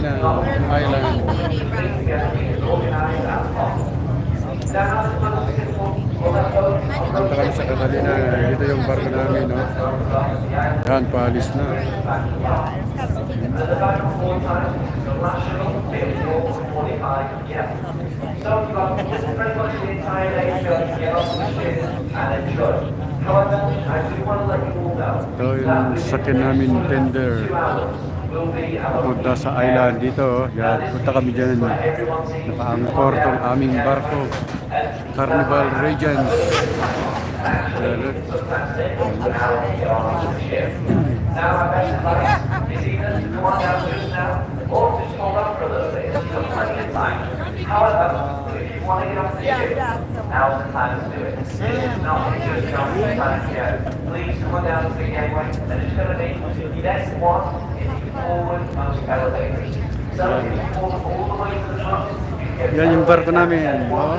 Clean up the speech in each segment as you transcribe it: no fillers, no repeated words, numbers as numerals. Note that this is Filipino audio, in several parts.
Amianan Island. Punta kami sa Catalina. Ito yung barko namin, no? Yan, paalis na. Ito yung sakyan namin tender. Punta sa island dito. Yan, punta kami dyan. Naka-angkor tong aming barko. Carnival Regents. Yan yung barko namin, no?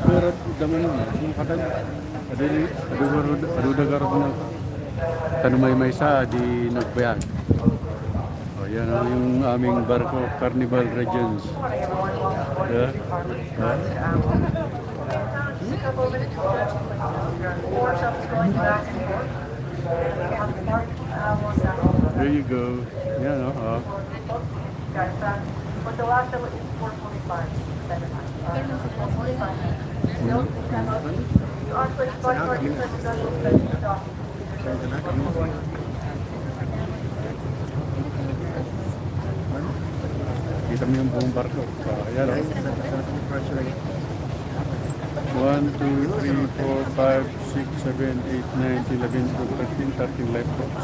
Pero daman yung kadang adu dagarap na kanumay-may sa di nagbayag. O yan yung aming barko, Carnival Regents. Yeah. There you go. Yan o. But the last one is 445. You also export for different stuff. Kita mo yung buong barko. Ayan o. 1, 2, 3, 4, 5, 6, 7, 8, 9, 10, 11, 12, 13 lifeboats.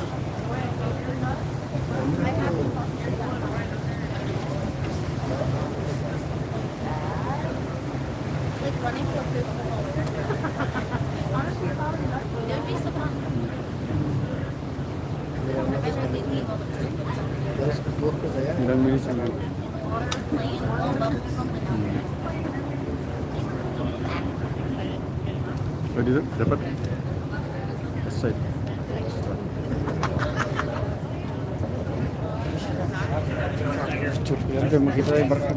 Ilang minutes lang. Pwede dapat side. Yan, makita yung barko.